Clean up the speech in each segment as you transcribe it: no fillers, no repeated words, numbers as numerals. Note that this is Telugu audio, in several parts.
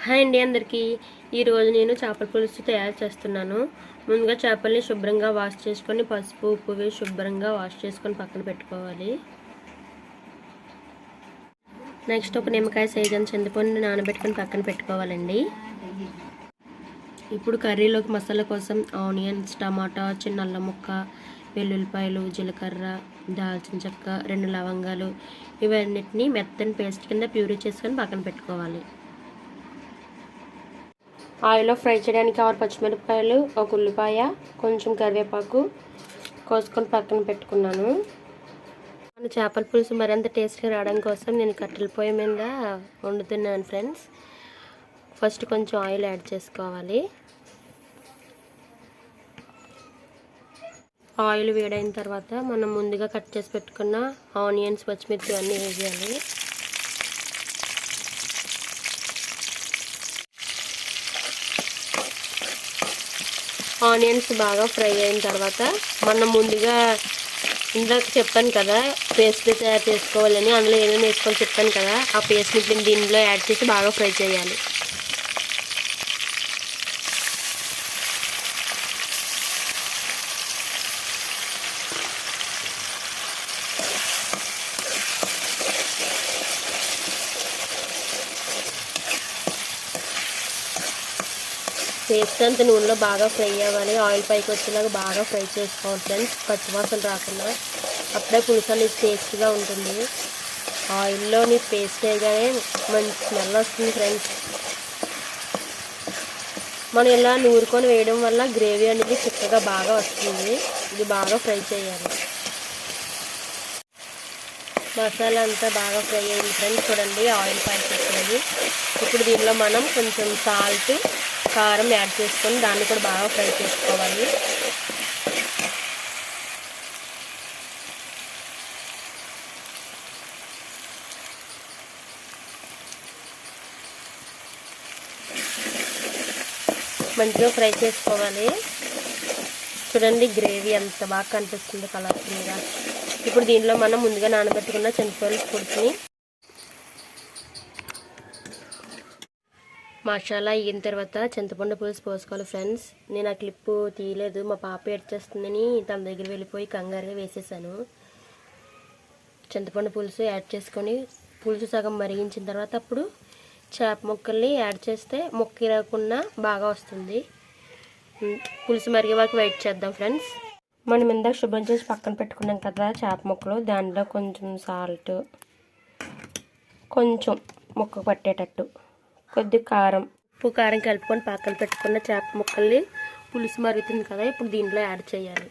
హాయ్ అండి అందరికీ. ఈరోజు నేను చేపల పులుసు తయారు చేస్తున్నాను. ముందుగా చేపల్ని శుభ్రంగా వాష్ చేసుకొని పసుపు ఉప్పు వేసి శుభ్రంగా వాష్ చేసుకొని పక్కన పెట్టుకోవాలి. నెక్స్ట్ ఒక నిమ్మకాయ సైజ్ అంత చింతపండు నానబెట్టుకొని పక్కన పెట్టుకోవాలండి. ఇప్పుడు కర్రీలోకి మసాలా కోసం ఆనియన్స్, టమాటా, చిన్న అల్లం ముక్క, వెల్లుల్లిపాయలు, జీలకర్ర, దాల్చిన చెక్క, 2 లవంగాలు ఇవన్నిటిని మెత్తని పేస్ట్ కింద ప్యూరీ చేసుకొని పక్కన పెట్టుకోవాలి. ఆయిల్లో ఫ్రై చేయడానికి 6 పచ్చిమిరపకాయలు, ఒక ఉల్లిపాయ, కొంచెం కరివేపాకు కోసుకొని పక్కన పెట్టుకున్నాను. మన చేపల పులుసు మరింత టేస్ట్గా రావడం కోసం నేను కట్టెల పొయ్యి మీద వండుతున్నాను ఫ్రెండ్స్. ఫస్ట్ కొంచెం ఆయిల్ యాడ్ చేసుకోవాలి. ఆయిల్ వేడైన తర్వాత మనం ముందుగా కట్ చేసి పెట్టుకున్న ఆనియన్స్, పచ్చిమిర్చి అన్నీ వేయాలి. ఆనియన్స్ బాగా ఫ్రై అయిన తర్వాత మనం ముందుగా ఇందాక చెప్పాను కదా పేస్ట్ తయారు చేసుకోవాలని, అందులో ఏమేమి వేసుకోవాలో చెప్పాను కదా, ఆ పేస్ట్ని దీనిలో యాడ్ చేసి బాగా ఫ్రై చేయాలి. పేస్ట్ అంతా నూనెలో బాగా ఫ్రై అవ్వాలి. ఆయిల్ పైకి వచ్చేలాగా బాగా ఫ్రై చేసుకోవాలి ఫ్రెండ్స్, పచ్చివాసన రాకుండా. అప్పుడే పులుసు అనేది టేస్ట్గా ఉంటుంది. ఆయిల్లోని పేస్ట్ వేయగానే మంచి స్మెల్ వస్తుంది ఫ్రెండ్స్. మనం ఇలా నూరుకొని వేయడం వల్ల గ్రేవీ అనేది చిక్కగా బాగా వస్తుంది. ఇది బాగా ఫ్రై చేయాలి. మసాలా అంతా బాగా ఫ్రై అయింది ఫ్రెండ్స్. చూడండి ఆయిల్ పైకి వచ్చింది. ఇప్పుడు దీనిలో మనం కొంచెం సాల్ట్, కారం యాడ్ చేసుకొని దాన్ని కూడా బాగా ఫ్రై చేసుకోవాలి. మంచిగా ఫ్రై చేసుకోవాలి. చూడండి గ్రేవీ ఎంత బాగా కనిపిస్తుంది కలర్ఫుల్గా. ఇప్పుడు దీనిలో మనం ముందుగా నానబెట్టుకున్న చింతపండు పులుసుని మసాలా అయిన తర్వాత చింతపండు పులుసు పోసుకోవాలి ఫ్రెండ్స్. నేను ఆ క్లిప్పు తీయలేదు, మా పాప ఏడ్చేస్తుందని తన దగ్గర వెళ్ళిపోయి కంగారుగా వేసేసాను. చింతపండు పులుసు యాడ్ చేసుకొని పులుసు సగం మరిగించిన తర్వాత అప్పుడు చేప ముక్కల్ని యాడ్ చేస్తే ముక్క రాకుండా బాగా వస్తుంది. పులుసు మరిగే వరకు వెయిట్ చేద్దాం ఫ్రెండ్స్. మనం ఇందాక శుభ్రం చేసి పక్కన పెట్టుకున్నాం కదా చేప ముక్కలు, దాంట్లో కొంచెం సాల్ట్, కొంచెం ముక్క పట్టేటట్టు కొద్దిగా కారం, ఉప్పు కారం కలుపుకొని పక్కన పెట్టుకున్న చేప ముక్కల్ని పులుసు మరుగుతుంది కదా ఇప్పుడు దీంట్లో యాడ్ చేయాలి.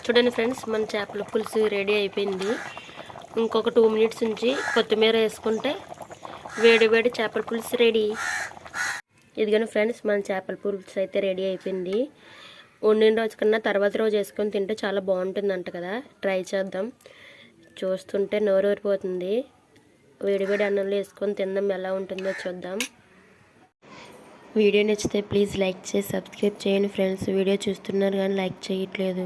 చూడండి ఫ్రెండ్స్, మన చేపల పులుసు రెడీ అయిపోయింది. ఇంకొక 2 మినిట్స్ ఉంచి కొత్తిమీర వేసుకుంటే వేడి వేడి చేపల పులుసు రెడీ. ఇదిగోని ఫ్రెండ్స్, మన చేపల పులుసు అయితే రెడీ అయిపోయింది. వండిన రోజు కన్నా తర్వాత రోజు వేసుకొని తింటే చాలా బాగుంటుందంట కదా, ట్రై చేద్దాం. చూస్తుంటే నోరూరిపోతుంది. వేడివేడి అన్నంలో వేసుకొని తిందాం, ఎలా ఉంటుందో చూద్దాం. వీడియో నచ్చితే ప్లీజ్ లైక్ చేసి సబ్స్క్రైబ్ చేయండి ఫ్రెండ్స్. వీడియో చూస్తున్నారు కానీ లైక్ చేయట్లేదు.